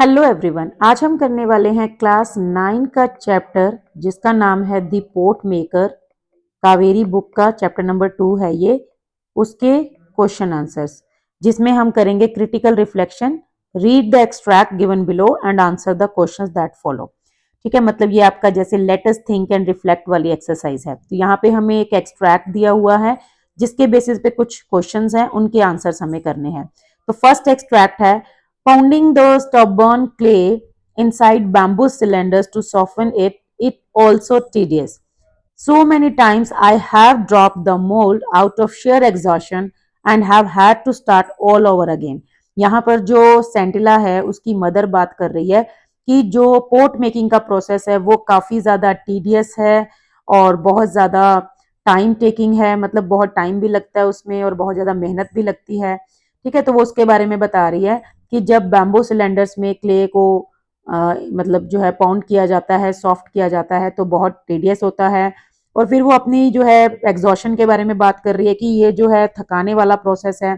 Hello everyone, आज हम करने वाले हैं क्लास 9 का चैप्टर जिसका नाम है the pot maker. Kaveri book का चैप्टर नंबर 2 है ये। उसके क्वेश्चन आंसर्स जिसमें हम करेंगे critical reflection, read the extract given below and answer the questions that follow. ठीक है, मतलब ये आपका जैसे let us think and reflect वाली एक्सरसाइज है। तो यहाँ पे हमें एक एक्सट्रैक्ट दिया हुआ है जिसके बेसिस पे कुछ क्वेश्चंस हैं, उनके आंसर्स हमें करने हैं। तो फर्स्ट एक्सट्रैक्ट है, pounding the stubborn clay inside bamboo cylinders to soften it also tedious. So many times I have dropped the mold out of sheer exhaustion and have had to start all over again. यहाँ पर जो सेंटिला है उसकी mother बात कर रही है कि जो पोट मेकिंग का प्रोसेस है वो काफ़ी ज़्यादा टीडियस है और बहुत ज़्यादा टाइम टेकिंग है, मतलब बहुत टाइम भी लगता है उसमें और बहुत ज़्यादा मेहनत भी लगती है। ठीक है, तो वो उसके बारे में बता रही है कि जब बैम्बू सिलेंडर्स में क्ले को मतलब जो है पाउंड किया जाता है, सॉफ्ट किया जाता है, तो बहुत टीडियस होता है। और फिर वो अपनी जो है एग्जॉशन के बारे में बात कर रही है कि ये जो है थकाने वाला प्रोसेस है।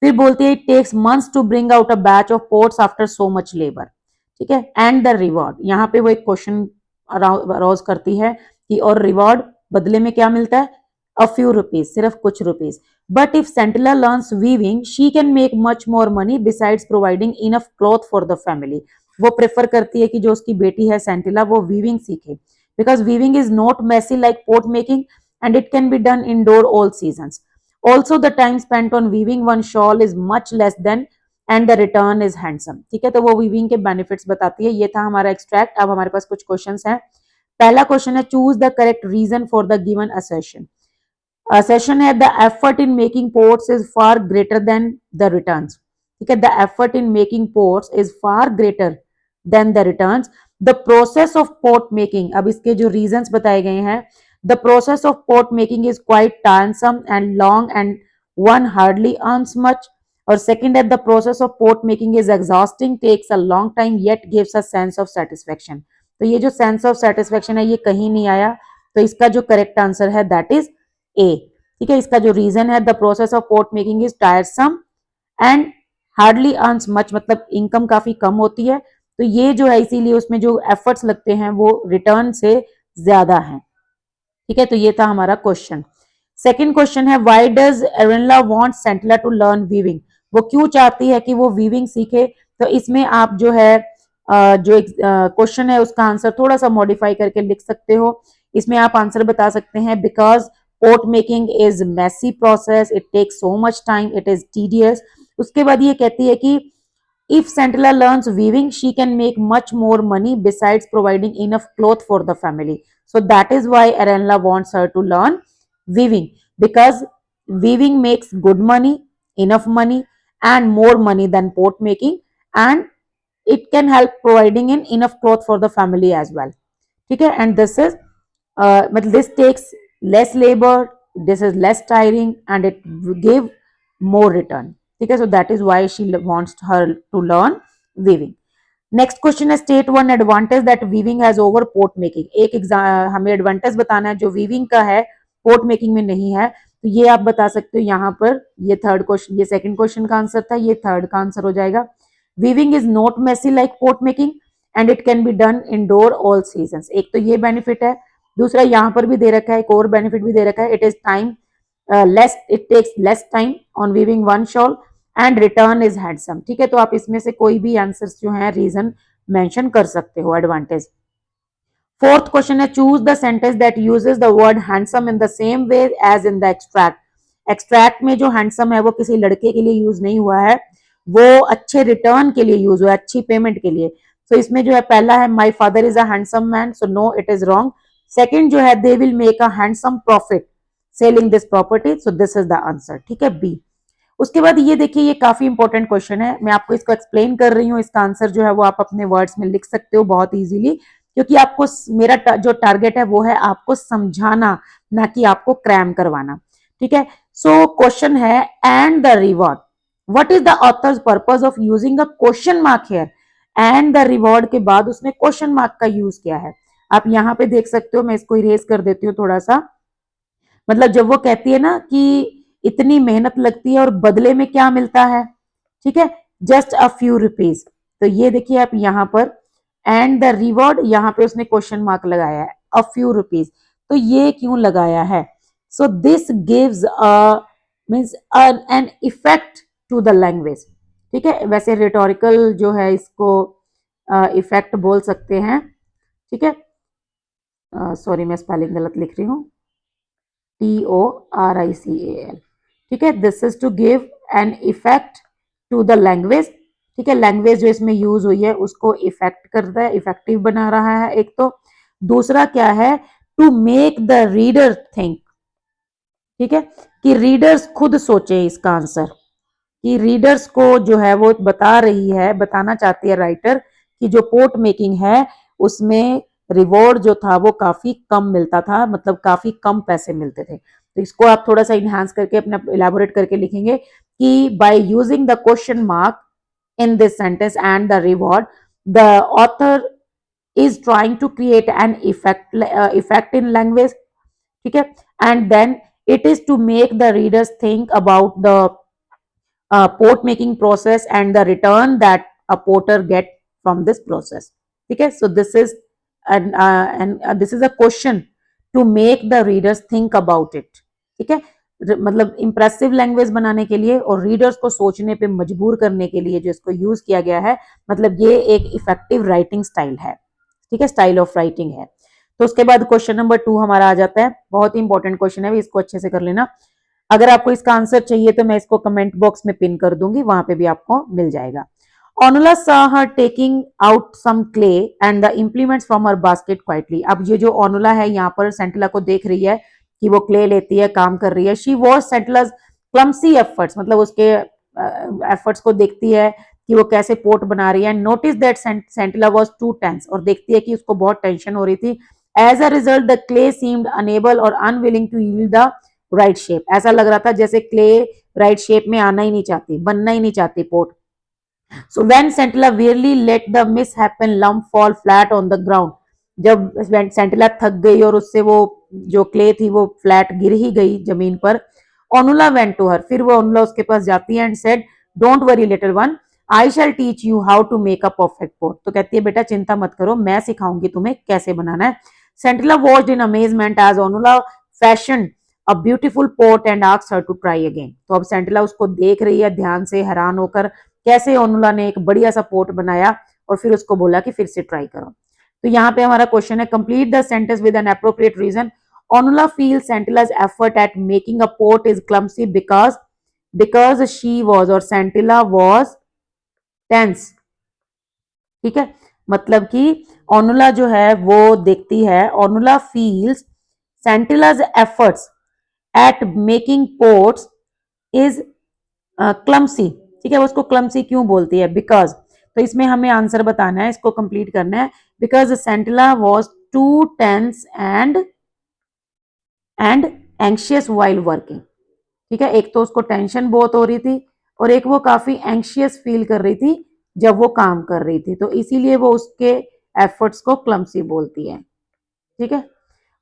फिर बोलती है it takes months to bring out a batch of pots after so much labour. ठीक है, एंड द रिवॉर्ड, यहाँ पे वो एक क्वेश्चन अराउज करती है कि और रिवॉर्ड बदले में क्या मिलता है? अ फ्यू रुपीज, सिर्फ कुछ rupees. But if Sentila learns weaving she can make much more money besides providing enough cloth for the family. वो प्रेफर करती है कि जो उसकी बेटी है सेंटिला वो वीविंग सीखे, because weaving is not messy like pot making and it can be done indoor all seasons. Also, the time spent on weaving one shawl is much less than and the return is handsome. ठीक है, तो वो weaving के benefits बताती है। ये था हमारा एक्सट्रैक्ट। अब हमारे पास कुछ क्वेश्चंस हैं। पहला क्वेश्चन है, choose the correct reason for the given assertion. Assertion है the effort in making pots is far greater than the returns. ठीक है, the effort in making pots is far greater than the returns. The process of pot making, अब इसके जो reasons बताए गए हैं, the process of pot making is quite tiresome and long and one hardly earns much. और second है, the process of pot making is exhausting, takes a long time yet gives a sense of satisfaction. तो ये जो sense of satisfaction है ये कहीं नहीं आया, तो इसका जो करेक्ट आंसर है दैट इज ए। ठीक है, इसका जो रीजन है the process of pot making is tiresome and hardly earns much, मतलब इनकम काफी कम होती है, तो ये जो है इसीलिए उसमें जो एफर्ट्स लगते हैं वो रिटर्न से ज्यादा हैं। ठीक है, तो ये था हमारा क्वेश्चन। सेकंड क्वेश्चन है, why does Arenla want Sentila to learn weaving. वो क्यों चाहती है कि वो वीविंग सीखे। तो इसमें आप जो है जो क्वेश्चन है उसका आंसर थोड़ा सा मॉडिफाई करके लिख सकते हो। इसमें आप आंसर बता सकते हैं, because pot making is messy process, it takes so much time, it is tedious. उसके बाद ये कहती है कि if Santilla learns weaving, she can make much more money besides providing enough cloth for the family. So that is why Arenla wants her to learn weaving, because weaving makes good money, enough money, and more money than pot making, and it can help providing in enough cloth for the family as well. Okay, and this is this takes less labor, this is less tiring, and it give more return. ठीक है, so that is why she wants her to learn weaving. Next question है, state one advantage that weaving has over pot making. एक हमें advantage बताना है जो weaving का है पोट मेकिंग में नहीं है, तो ये आप बता सकते हो यहाँ पर। ये थर्ड क्वेश्चन, ये सेकंड क्वेश्चन का आंसर था, ये थर्ड का आंसर हो जाएगा। Weaving is not messy like pot making and it can be done indoor all season. एक तो ये बेनिफिट है, दूसरा यहाँ पर भी दे रखा है, एक और बेनिफिट भी दे रखा है, it is time less, it takes less time on weaving one shawl and return is handsome. ठीक है, तो आप इसमें से कोई भी आंसर्स जो है रीजन मेंशन कर सकते हो एडवांटेज। फोर्थ क्वेश्चन है, choose the sentence that uses the word handsome in the same way as in the extract. Extract में जो हैंडसम है वो किसी लड़के के लिए यूज नहीं हुआ है, वो अच्छे रिटर्न के लिए यूज हुआ है, अच्छी पेमेंट के लिए। तो इसमें जो है पहला है, my father is a handsome man, so no it is wrong. Second जो है, they will make a handsome profit selling this property, so this is the answer. ठीक है, बी। उसके बाद ये देखिए, ये काफी इंपॉर्टेंट क्वेश्चन है, मैं आपको इसको एक्सप्लेन कर रही हूँ। इसका आंसर जो है वो आप अपने वर्ड्स में लिख सकते हो बहुत इजीली, क्योंकि आपको मेरा जो टारगेट है वो है आपको समझाना, ना कि आपको क्रैम करवाना। ठीक है, सो क्वेश्चन है, and the reward, what is the author's purpose of using a question mark here. And the reward के बाद उसने क्वेश्चन मार्क का यूज किया है। आप यहाँ पे देख सकते हो, मैं इसको इरेज कर देती हूँ थोड़ा सा। मतलब जब वो कहती है ना कि इतनी मेहनत लगती है और बदले में क्या मिलता है, ठीक है, जस्ट अ फ्यू रुपीज, तो ये देखिए आप यहाँ पर, एंड द रिवॉर्ड, यहाँ पे उसने क्वेश्चन मार्क लगाया है, अ फ्यू रुपीज। तो ये क्यों लगाया है? So this gives means an effect to the language. ठीक है, वैसे रिटोरिकल जो है इसको इफेक्ट बोल सकते हैं। ठीक है, सॉरी मैं स्पेलिंग गलत लिख रही हूँ, TORICAL। ठीक है, this is to give an effect to the language. ठीक है, लैंग्वेज जो इसमें यूज हुई है उसको इफेक्ट करता है, इफेक्टिव बना रहा है एक तो। दूसरा क्या है, to make the reader think. ठीक है, कि रीडर्स खुद सोचे इसका आंसर, कि रीडर्स को जो है वो बता रही है, बताना चाहती है राइटर कि जो पोर्ट मेकिंग है उसमें रिवॉर्ड जो था वो काफी कम मिलता था, मतलब काफी कम पैसे मिलते थे। तो इसको आप थोड़ा सा इनहांस करके अपना इलेबोरेट करके लिखेंगे कि by using the question mark in this sentence and the reward, the author is trying to create an effect in language. ठीक है, and then it is to make the readers think about the port making process and the return that a porter get from this process. ठीक है, so this is this is a question to make the readers think about it. ठीक है, मतलब impressive language बनाने के लिए और readers को सोचने पे मजबूर करने के लिए जो इसको यूज किया गया है, मतलब ये एक इफेक्टिव राइटिंग स्टाइल है। ठीक है, स्टाइल ऑफ राइटिंग है। तो उसके बाद क्वेश्चन नंबर 2 हमारा आ जाता है, बहुत ही इंपॉर्टेंट क्वेश्चन है, इसको अच्छे से कर लेना। अगर आपको इसका आंसर चाहिए तो मैं इसको कमेंट बॉक्स में पिन कर दूंगी, वहां पे भी आपको मिल जाएगा। Onula saw her taking out some clay and the implements from her basket quietly. अब ये जो ओनुला है यहाँ पर सेंटिला को देख रही है कि वो क्ले लेती है, काम कर रही है। She was Sentila's clumsy efforts, मतलब उसके एफर्ट्स को देखती है कि वो कैसे पोर्ट बना रही है। Notice that Sentila was too tense, और देखती है कि उसको बहुत टेंशन हो रही थी। As a result the clay seemed unable और unwilling to yield the right shape. ऐसा लग रहा था जैसे क्ले राइट शेप में आना ही नहीं चाहती, बनना ही नहीं चाहती port. So when Centilla wearily let the mishapen lump fall flat on the ground, जब सेंटिला थक गई और उससे वो जो क्ले थी वो फ्लैट गिर ही गई जमीन पर, ओनुला वेंट टू हर, फिर वो ओनुला उसके पास जाती है and said don't worry little one, I shall teach you how to make a perfect pot. तो कहती है बेटा चिंता मत करो, मैं सिखाऊंगी तुम्हें कैसे बनाना है। Sentila watched in amazement as Onula fashion a beautiful pot and asked her to try again. तो अब सेंटिला उसको देख रही है ध्यान से, हैरान होकर, कैसे ओनुला ने एक बढ़िया सा पोर्ट बनाया, और फिर उसको बोला कि फिर से ट्राई करो। तो यहाँ पे हमारा क्वेश्चन है, complete the sentence with an appropriate reason. Onula feels सेंटिला's effort at making a port is clumsy because she was, और सेंटिला was tense। ठीक है, मतलब कि ओनुला जो है वो देखती है, ओनुला feels सेंटिला's efforts at making ports is clumsy। ठीक है, वो उसको क्लमसी क्यों बोलती है? बिकॉज। तो इसमें हमें आंसर बताना है, इसको कंप्लीट करना है। Because Sentila was too tense and anxious while working. ठीक है, एक तो उसको टेंशन बहुत हो रही थी और एक वो काफी एंशियस फील कर रही थी जब वो काम कर रही थी, तो इसीलिए वो उसके एफर्ट्स को क्लमसी बोलती है। ठीक है,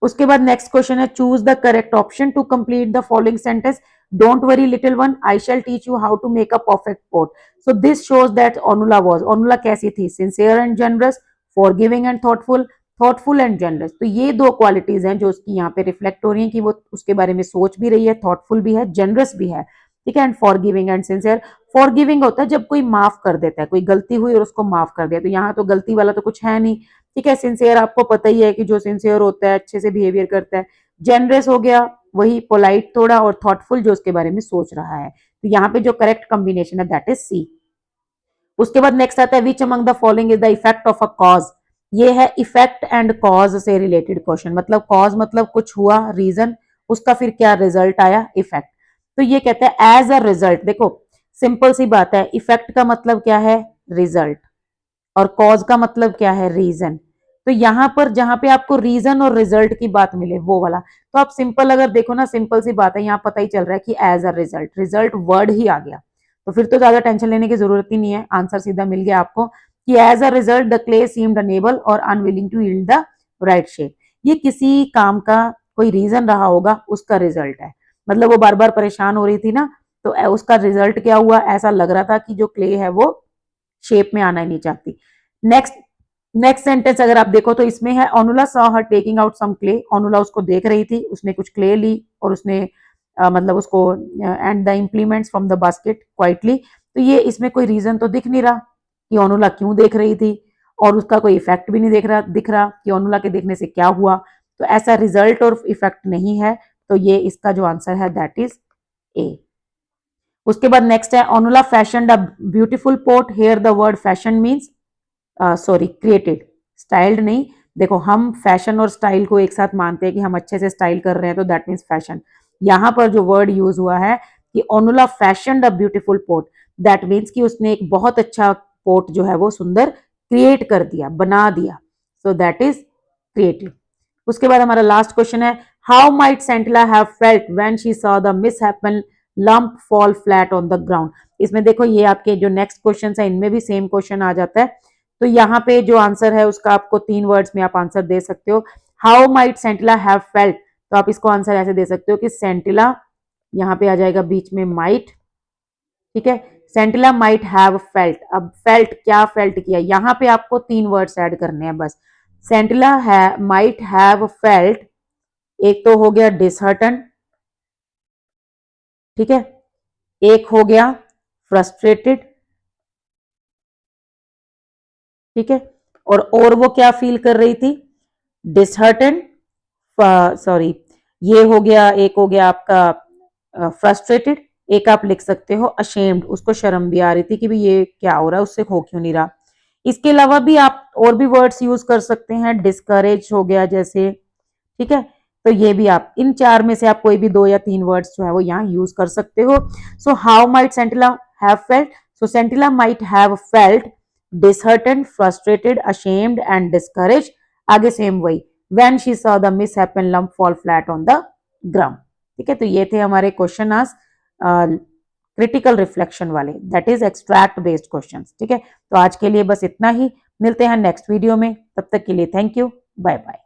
उसके बाद नेक्स्ट क्वेश्चन है, choose the correct option to complete the following sentence. Don't worry little one, I shall teach you how to make a perfect pot. So this shows that Onula was, Onula कैसी थी? Sincere and generous, forgiving and thoughtful, thoughtful and generous. तो ये दो qualities हैं जो उसकी यहाँ पे रिफ्लेक्ट हो रही हैं कि वो उसके बारे में सोच भी रही है, थॉटफुल भी है, जनरस भी है। ठीक है, and forgiving and sincere. Forgiving होता है जब कोई माफ कर देता है, कोई गलती हुई और उसको माफ कर दिया, तो यहाँ तो गलती वाला तो कुछ है नहीं। ठीक है, सिंसियर आपको पता ही है कि जो सिंसियर होता है अच्छे से बिहेवियर करता है। जेनरस हो गया वही पोलाइट थोड़ा, और थॉटफुल जो उसके बारे में सोच रहा है। तो यहाँ पे जो करेक्ट कॉम्बिनेशन है दैट इज सी। उसके बाद नेक्स्ट आता है, which among the following is the effect of a cause. ये है इफेक्ट एंड कॉज से रिलेटेड क्वेश्चन, मतलब कॉज मतलब कुछ हुआ, रीजन, उसका फिर क्या रिजल्ट आया, इफेक्ट। तो ये कहते हैं एज अ रिजल्ट। देखो सिंपल सी बात है, इफेक्ट का मतलब क्या है? रिजल्ट, और कॉज का मतलब क्या है? रीजन। तो यहां पर जहां पे आपको रीजन और रिजल्ट की बात मिले वो वाला, तो आप सिंपल अगर देखो ना, सिंपल सी बात है, यहाँ पता ही चल रहा है कि as a result, result word ही आ गया, तो फिर तो ज्यादा टेंशन लेने की जरूरत ही नहीं है, आंसर सीधा मिल गया आपको कि as a result the clay seemed unable और unwilling to yield the right shape. ये किसी काम का कोई रीजन रहा होगा, उसका रिजल्ट है। मतलब वो बार बार परेशान हो रही थी ना, तो उसका रिजल्ट क्या हुआ? ऐसा लग रहा था कि जो क्ले है वो शेप में आना ही नहीं चाहती। नेक्स्ट नेक्स्ट सेंटेंस अगर आप देखो तो इसमें है Onula saw her taking out some clay. Onula उसको देख रही थी, उसने कुछ क्ले ली और उसने मतलब उसको and the implements from the basket quietly. तो ये इसमें कोई रीजन तो दिख नहीं रहा कि ओनुला क्यों देख रही थी, और उसका कोई इफेक्ट भी नहीं दिख रहा कि ओनुला के देखने से क्या हुआ। तो ऐसा रिजल्ट और इफेक्ट नहीं है, तो ये इसका जो आंसर है दैट इज ए। उसके बाद नेक्स्ट है Onula fashion a beautiful pot. Here the word fashion means sorry created, styled नहीं। देखो हम फैशन और स्टाइल को एक साथ मानते हैं कि हम अच्छे से स्टाइल कर रहे हैं तो दैट मीन्स फैशन। यहां पर जो वर्ड यूज हुआ है कि Onula fashion a beautiful pot, that means कि उसने एक बहुत अच्छा पोट जो है वो सुंदर क्रिएट कर दिया, बना दिया। So that is creative. उसके बाद हमारा लास्ट क्वेश्चन है how might Sentila have felt when she saw the misshapen lump fall flat on the ground. इसमें देखो ये आपके जो नेक्स्ट क्वेश्चन है इनमें भी सेम क्वेश्चन आ जाता है। तो यहाँ पे जो आंसर है उसका आपको 3 वर्ड्स में आप आंसर दे सकते हो। How might Sentila have felt, तो आप इसको आंसर ऐसे दे सकते हो कि सेंटिला, यहाँ पे आ जाएगा बीच में माइट, ठीक है। सेंटिला माइट हैव फेल्ट। अब फेल्ट क्या फेल्ट किया, यहाँ पे आपको 3 वर्ड्स ऐड करने हैं बस। सेंटिला माइट हैव फेल्ट, एक तो हो गया डिसहर्टन, ठीक है, एक हो गया फ्रस्ट्रेटेड, ठीक है, और वो क्या फील कर रही थी, डिसहर्टन, सॉरी ये हो गया, एक हो गया आपका फ्रस्ट्रेटेड, एक आप लिख सकते हो अशेम्ड, उसको शर्म भी आ रही थी कि भी ये क्या हो रहा है, उससे हो क्यों नहीं रहा। इसके अलावा भी आप और भी वर्ड्स यूज कर सकते हैं, डिस्करेज हो गया जैसे, ठीक है। तो ये भी आप इन 4 में से आप कोई भी 2 या 3 वर्ड्स जो है वो यहाँ यूज कर सकते हो। So how might Sentila have felt, so Sentila might have felt disheartened, frustrated, ashamed and discouraged। आगे सेम वही when she saw the misshapen lump fall flat on the ground। ठीक है, तो ये थे हमारे क्वेश्चन आज क्रिटिकल रिफ्लेक्शन वाले, that is extract based questions. ठीक है, तो आज के लिए बस इतना ही, मिलते हैं नेक्स्ट वीडियो में, तब तक के लिए थैंक यू, बाय बाय।